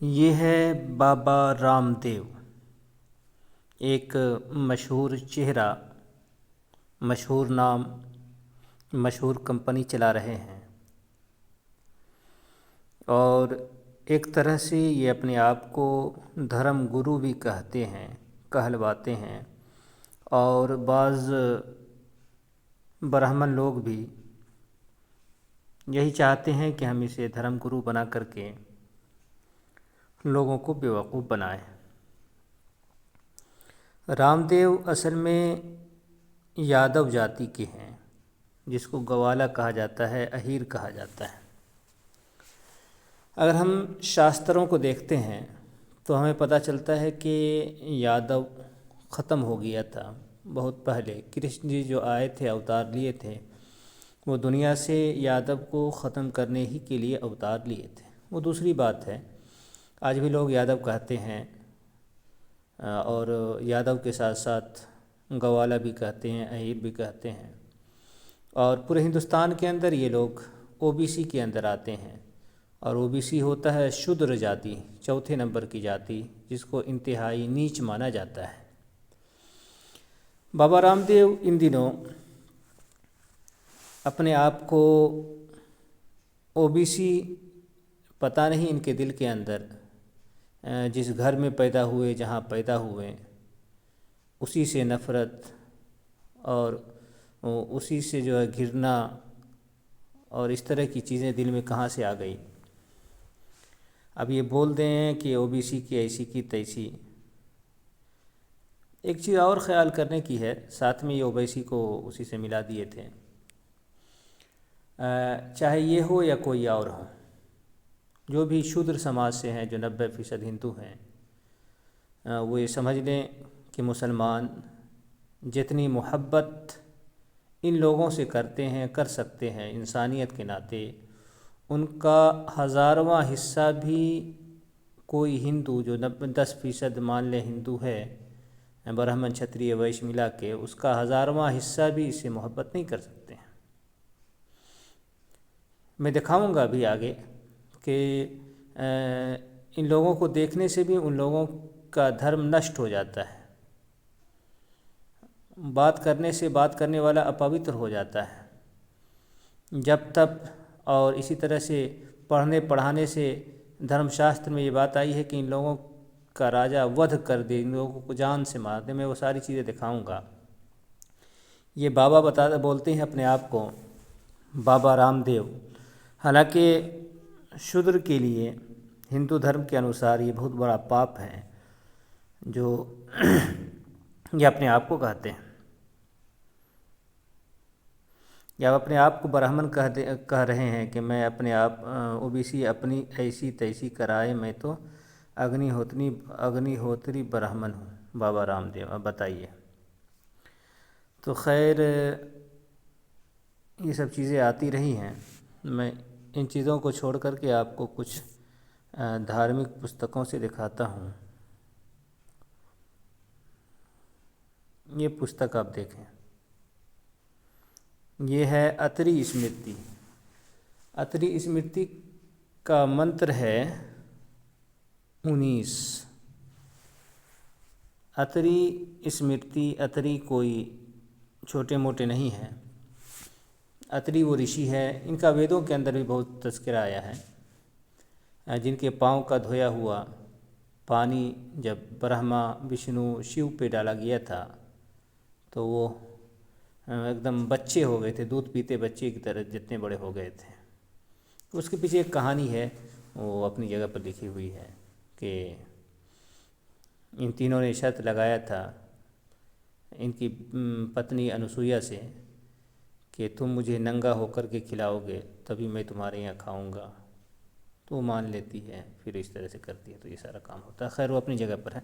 ये है बाबा रामदेव, एक मशहूर चेहरा, मशहूर नाम, मशहूर कंपनी चला रहे हैं और एक तरह से ये अपने आप को धर्म गुरु भी कहते हैं, कहलवाते हैं। और बाज़ ब्राह्मण लोग भी यही चाहते हैं कि हम इसे धर्म गुरु बना करके लोगों को बेवकूफ़ बनाएं। रामदेव असल में यादव जाति के हैं, जिसको गवाला कहा जाता है, अहीर कहा जाता है। अगर हम शास्त्रों को देखते हैं तो हमें पता चलता है कि यादव ख़त्म हो गया था बहुत पहले। कृष्ण जी जो आए थे, अवतार लिए थे, वो दुनिया से यादव को ख़त्म करने ही के लिए अवतार लिए थे। वो दूसरी बात है, आज भी लोग यादव कहते हैं और यादव के साथ साथ गवाला भी कहते हैं, अहीर भी कहते हैं। और पूरे हिंदुस्तान के अंदर ये लोग ओबीसी के अंदर आते हैं और ओबीसी होता है शूद्र जाति, चौथे नंबर की जाति, जिसको इंतहाई नीच माना जाता है। बाबा रामदेव इन दिनों अपने आप को ओबीसी, पता नहीं इनके दिल के अंदर जिस घर में पैदा हुए, जहाँ पैदा हुए, उसी से नफ़रत और उसी से जो है घृणा और इस तरह की चीज़ें दिल में कहाँ से आ गई। अब ये बोल दें कि ओबीसी की ऐसी की तैसी। एक चीज़ और ख़्याल करने की है, साथ में ये ओबीसी को उसी से मिला दिए थे। चाहे ये हो या कोई और हो, जो भी शूद्र समाज से हैं, जो 90% हिंदू हैं, वो ये समझ लें कि मुसलमान जितनी मोहब्बत इन लोगों से करते हैं, कर सकते हैं इंसानियत के नाते, उनका 1000वां हिस्सा भी कोई हिंदू जो 10% मान लें हिंदू है, ब्राह्मण क्षत्रिय वैश्य मिला के, उसका 1000वां हिस्सा भी इससे मोहब्बत नहीं कर सकते हैं। मैं दिखाऊंगा अभी आगे कि इन लोगों को देखने से भी उन लोगों का धर्म नष्ट हो जाता है। बात करने से बात करने वाला अपवित्र हो जाता है जब तक। और इसी तरह से पढ़ने पढ़ाने से धर्मशास्त्र में ये बात आई है कि इन लोगों का राजा वध कर दे, इन लोगों को जान से मार दे। मैं वो सारी चीज़ें दिखाऊंगा। ये बाबा बोलते हैं अपने आप को बाबा रामदेव। हालांकि शूद्र के लिए हिंदू धर्म के अनुसार ये बहुत बड़ा पाप है जो ये अपने आप को कहते हैं, या अपने आप को ब्राह्मण कह रहे हैं कि मैं अपने आप ओबीसी अपनी ऐसी तैसी कराए, मैं तो अग्निहोत्री ब्राह्मण हूँ। बाबा रामदेव, अब बताइए। तो खैर, ये सब चीज़ें आती रही हैं। मैं इन चीज़ों को छोड़ कर के आपको कुछ धार्मिक पुस्तकों से दिखाता हूँ। ये पुस्तक आप देखें, ये है अत्रि स्मृति। अत्रि स्मृति का मंत्र है 19। अत्रि स्मृति, अत्रि कोई छोटे मोटे नहीं है। अत्रि वो ऋषि है, इनका वेदों के अंदर भी बहुत तज़किरा आया है। जिनके पाँव का धोया हुआ पानी जब ब्रह्मा विष्णु शिव पे डाला गया था तो वो एकदम बच्चे हो गए थे, दूध पीते बच्चे की तरह जितने बड़े हो गए थे। उसके पीछे एक कहानी है, वो अपनी जगह पर लिखी हुई है कि इन तीनों ने शर्त लगाया था इनकी पत्नी अनुसुईया से कि तुम मुझे नंगा होकर के खिलाओगे तभी मैं तुम्हारे यहाँ खाऊंगा। तो वो मान लेती है, फिर इस तरह से करती है, तो ये सारा काम होता है। खैर, वो अपनी जगह पर है।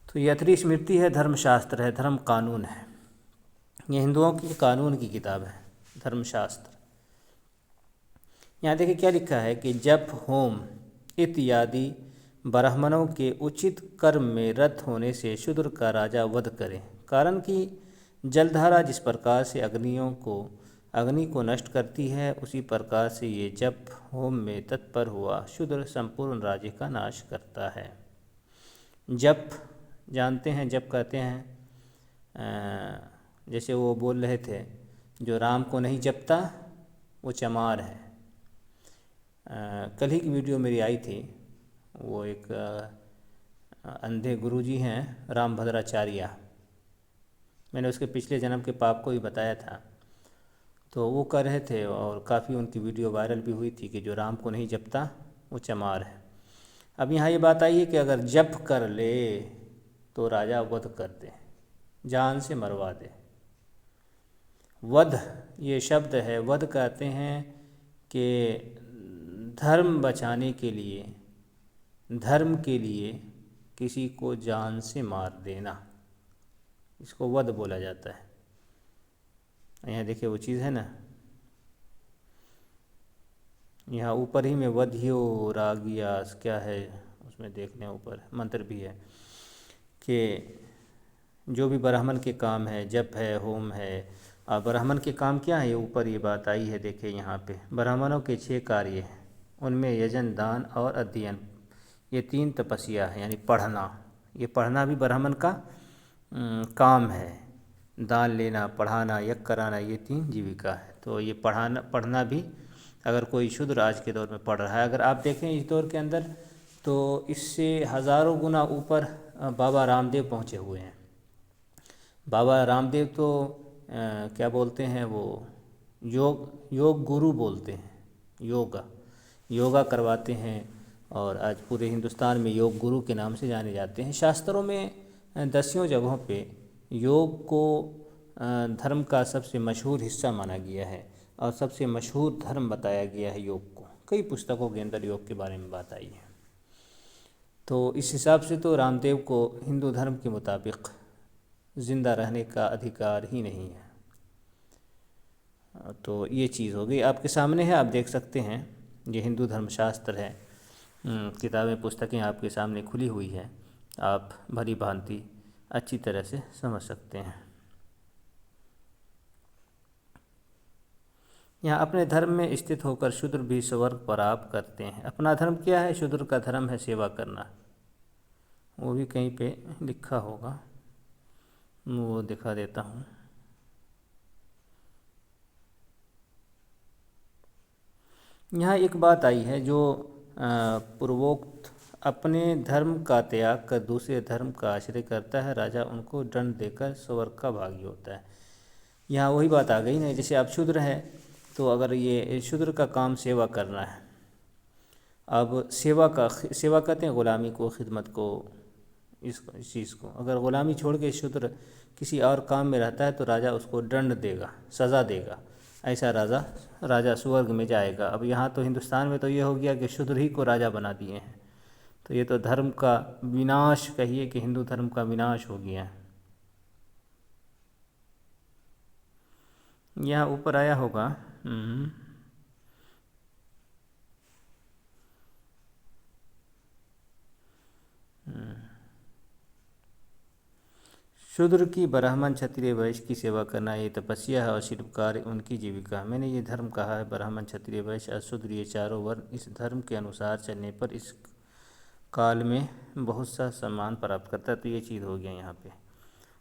तो ये अत्रि स्मृति है, धर्मशास्त्र है, धर्म कानून है। ये हिंदुओं की कानून की किताब है, धर्मशास्त्र। यहाँ देखिए क्या लिखा है कि जप, होम इत्यादि ब्राह्मणों के उचित कर्म में रत होने से शूद्र का राजा वध करे। कारण कि जलधारा जिस प्रकार से अग्नियों को अग्नि को नष्ट करती है, उसी प्रकार से ये जप होम में तत्पर हुआ शूद्र संपूर्ण राज्य का नाश करता है। जप जानते हैं, जप कहते हैं जैसे वो बोल रहे थे, जो राम को नहीं जपता वो चमार है। कल ही की वीडियो मेरी आई थी, वो एक अंधे गुरुजी हैं रामभद्राचार्य, मैंने उसके पिछले जन्म के पाप को भी बताया था। तो वो कर रहे थे और काफ़ी उनकी वीडियो वायरल भी हुई थी कि जो राम को नहीं जपता वो चमार है। अब यहाँ ये बात आई है कि अगर जप कर ले तो राजा वध कर दे, जान से मरवा दे। वध ये शब्द है, वध कहते हैं कि धर्म बचाने के लिए, धर्म के लिए किसी को जान से मार देना, इसको वध बोला जाता है। यहाँ देखिए वो चीज़ है ना, यहाँ ऊपर ही में वधियो रागियास क्या है उसमें देख लें, ऊपर मंत्र भी है कि जो भी ब्राह्मण के काम है, जप है, होम है। और ब्राह्मण के काम क्या है, ये ऊपर ये बात आई है, देखिए यहाँ पे ब्राह्मणों के 6 कार्य हैं, उनमें यजन, दान और अध्ययन, ये 3 तपस्या है, यानी पढ़ना। ये पढ़ना भी ब्राह्मण का काम है, दान लेना, पढ़ाना, यज्ञ कराना, ये 3 जीविका है। तो ये पढ़ना भी अगर कोई शूद्र आज के दौर में पढ़ रहा है, अगर आप देखें इस दौर के अंदर, तो इससे हज़ारों गुना ऊपर बाबा रामदेव पहुँचे हुए हैं। बाबा रामदेव तो क्या बोलते हैं, वो योग गुरु बोलते हैं, योगा करवाते हैं और आज पूरे हिंदुस्तान में योग गुरु के नाम से जाने जाते हैं। शास्त्रों में 10 जगहों पे योग को धर्म का सबसे मशहूर हिस्सा माना गया है और सबसे मशहूर धर्म बताया गया है योग को। कई पुस्तकों के अंदर योग के बारे में बात आई है। तो इस हिसाब से तो रामदेव को हिंदू धर्म के मुताबिक ज़िंदा रहने का अधिकार ही नहीं है। तो ये चीज़ हो गई, आपके सामने है, आप देख सकते हैं, ये हिंदू धर्मशास्त्र है, किताबें पुस्तकें आपके सामने खुली हुई है, आप भली भांति अच्छी तरह से समझ सकते हैं। यहाँ अपने धर्म में स्थित होकर शूद्र भी स्वर्ग प्राप्त करते हैं। अपना धर्म क्या है? शूद्र का धर्म है सेवा करना, वो भी कहीं पे लिखा होगा, वो दिखा देता हूँ। यहाँ एक बात आई है, जो पूर्वोक्त अपने धर्म का त्याग कर दूसरे धर्म का आश्रय करता है, राजा उनको दंड देकर स्वर्ग का भागी होता है। यहाँ वही बात आ गई ना, जैसे आप शूद्र हैं, तो अगर ये शूद्र का काम सेवा करना है, अब सेवा कहते हैं गुलामी को, खिदमत को, इस चीज़ को। अगर गुलामी छोड़ के शूद्र किसी और काम में रहता है तो राजा उसको दंड देगा, सज़ा देगा, ऐसा राजा स्वर्ग में जाएगा। अब यहाँ तो हिंदुस्तान में तो ये हो गया कि शूद्र ही को राजा बना दिए हैं, तो ये तो धर्म का विनाश, कहिए कि हिंदू धर्म का विनाश हो गया है। यहाँ ऊपर आया होगा, शूद्र की ब्राह्मण क्षत्रिय वैश्य की सेवा करना ये तपस्या है और शिल्प कार्य उनकी जीविका। मैंने ये धर्म कहा है, ब्राह्मण क्षत्रिय वैश्य अशूद्र ये 4 वर्ण इस धर्म के अनुसार चलने पर इस काल में बहुत सा सम्मान प्राप्त करता है। तो ये चीज़ हो गया। यहाँ पे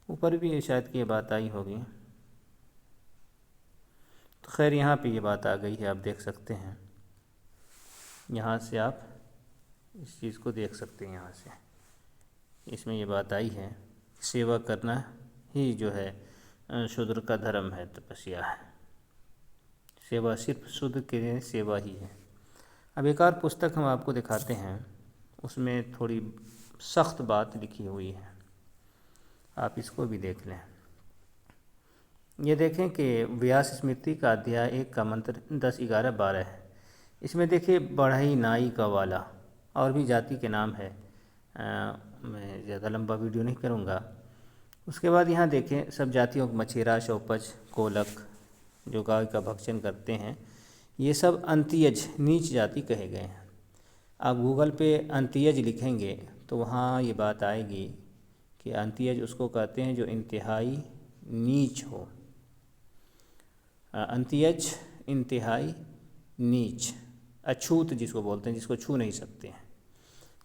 ऊपर भी शायद की ये बात आई होगी, तो खैर यहाँ पे ये बात आ गई है, आप देख सकते हैं। यहाँ से आप इस चीज़ को देख सकते हैं, यहाँ से इसमें ये बात आई है, सेवा करना ही जो है शूद्र का धर्म है, तपस्या है। सेवा सिर्फ शूद्र के लिए सेवा ही है। अब एक और पुस्तक हम आपको दिखाते हैं, उसमें थोड़ी सख्त बात लिखी हुई है, आप इसको भी देख लें। ये देखें कि व्यास स्मृति का अध्याय 1 का मंत्र 10, 11, 12 है। इसमें देखिए बढ़ई, नाई, गवाला और भी जाति के नाम है। मैं ज़्यादा लंबा वीडियो नहीं करूँगा। उसके बाद यहाँ देखें सब जातियों को मछेरा, शौपच, कोलक जो गाय का भक्षण करते हैं, ये सब अंत्यज नीच जाति कहे गए हैं। आप गूगल पे अंत्यज लिखेंगे तो वहाँ ये बात आएगी कि अंत्यज उसको कहते हैं जो इंतहाई नीच हो। अंत्यज, इंतहाई नीच, अछूत जिसको बोलते हैं, जिसको छू नहीं सकते हैं।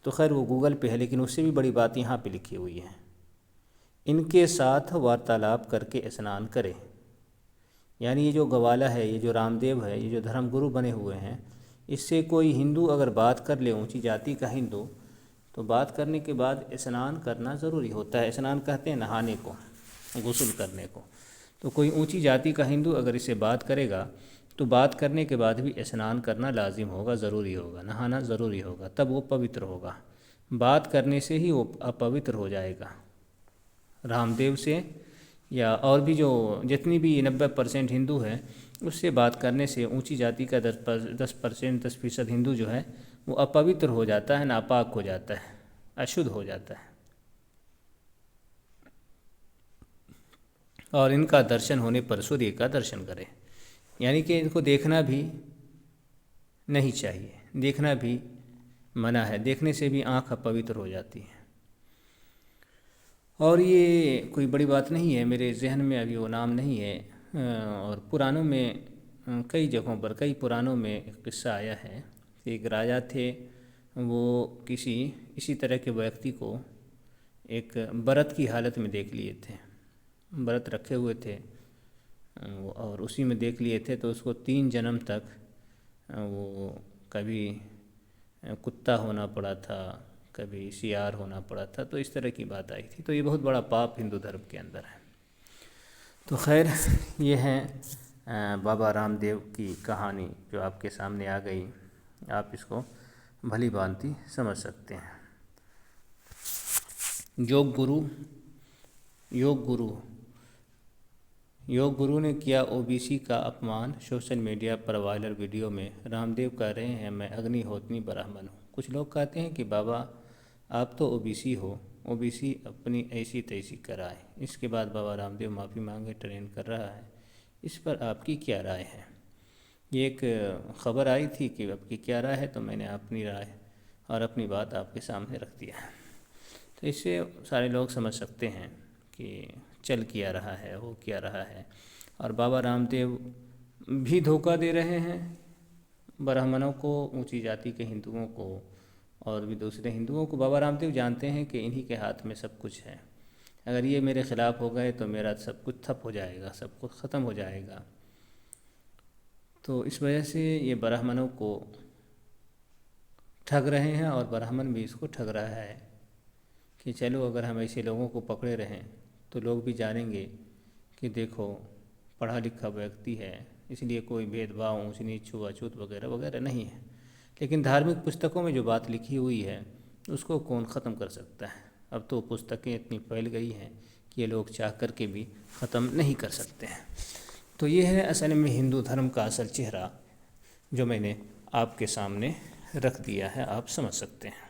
तो खैर वो गूगल पे है, लेकिन उससे भी बड़ी बात यहाँ पे लिखी हुई है, इनके साथ वार्तालाप करके स्नान करें। यानी ये जो ग्वाला है, ये जो रामदेव है, ये जो धर्मगुरु बने हुए हैं, इससे कोई हिंदू अगर बात कर ले, ऊंची जाति का हिंदू, तो बात करने के बाद स्नान करना ज़रूरी होता है। स्नान कहते हैं नहाने को, गुस्ल करने को। तो कोई ऊंची जाति का हिंदू अगर इससे बात करेगा तो बात करने के बाद भी स्नान करना लाजिम होगा, ज़रूरी होगा, नहाना ज़रूरी होगा, तब वो पवित्र होगा। बात करने से ही वो अपवित्र हो जाएगा। रामदेव से या और भी जो जितनी भी 90% हिंदू है, उससे बात करने से ऊंची जाति का 10% हिंदू जो है वो अपवित्र हो जाता है, नापाक हो जाता है, अशुद्ध हो जाता है। और इनका दर्शन होने पर सूर्य का दर्शन करें। यानी कि इनको देखना भी नहीं चाहिए, देखना भी मना है, देखने से भी आँख अपवित्र हो जाती है। और ये कोई बड़ी बात नहीं है, मेरे जहन में अभी वो नाम नहीं है। और पुराणों में कई जगहों पर, कई पुराणों में एक किस्सा आया है कि एक राजा थे, वो किसी इसी तरह के व्यक्ति को एक व्रत की हालत में देख लिए थे, व्रत रखे हुए थे और उसी में देख लिए थे। तो उसको 3 जन्म तक वो कभी कुत्ता होना पड़ा था, कभी सियार होना पड़ा था, तो इस तरह की बात आई थी। तो ये बहुत बड़ा पाप हिंदू धर्म के अंदर है। तो खैर ये है बाबा रामदेव की कहानी जो आपके सामने आ गई। आप इसको भली भांति समझ सकते हैं। योग गुरु ने किया ओबीसी का अपमान। सोशल मीडिया पर वायरल वीडियो में रामदेव कह रहे हैं, मैं अग्निहोत्री ब्राह्मण हूँ। कुछ लोग कहते हैं कि बाबा आप तो ओबीसी हो, ओबीसी अपनी ऐसी तैसी कराए। इसके बाद बाबा रामदेव माफ़ी मांगे ट्रेंड कर रहा है। इस पर आपकी क्या राय है? ये एक ख़बर आई थी कि आपकी क्या राय है, तो मैंने अपनी राय और अपनी बात आपके सामने रख दिया है। तो इससे सारे लोग समझ सकते हैं कि चल क्या रहा है, हो क्या रहा है। और बाबा रामदेव भी धोखा दे रहे हैं ब्राह्मणों को, ऊंची जाति के हिंदुओं को और भी दूसरे हिंदुओं को। बाबा रामदेव जानते हैं कि इन्हीं के हाथ में सब कुछ है। अगर ये मेरे ख़िलाफ़ हो गए तो मेरा सब कुछ ठप हो जाएगा, सब कुछ ख़त्म हो जाएगा। तो इस वजह से ये ब्राह्मणों को ठग रहे हैं और ब्राह्मण भी इसको ठग रहा है कि चलो अगर हम ऐसे लोगों को पकड़े रहें तो लोग भी जानेंगे कि देखो पढ़ा लिखा व्यक्ति है, इसलिए कोई भेदभाव, ऊंच नीच, छुआछूत वगैरह वगैरह नहीं है। लेकिन धार्मिक पुस्तकों में जो बात लिखी हुई है उसको कौन ख़त्म कर सकता है? अब तो पुस्तकें इतनी फैल गई हैं कि ये लोग चाह कर के भी ख़त्म नहीं कर सकते हैं। तो ये है असल में हिंदू धर्म का असल चेहरा जो मैंने आपके सामने रख दिया है, आप समझ सकते हैं।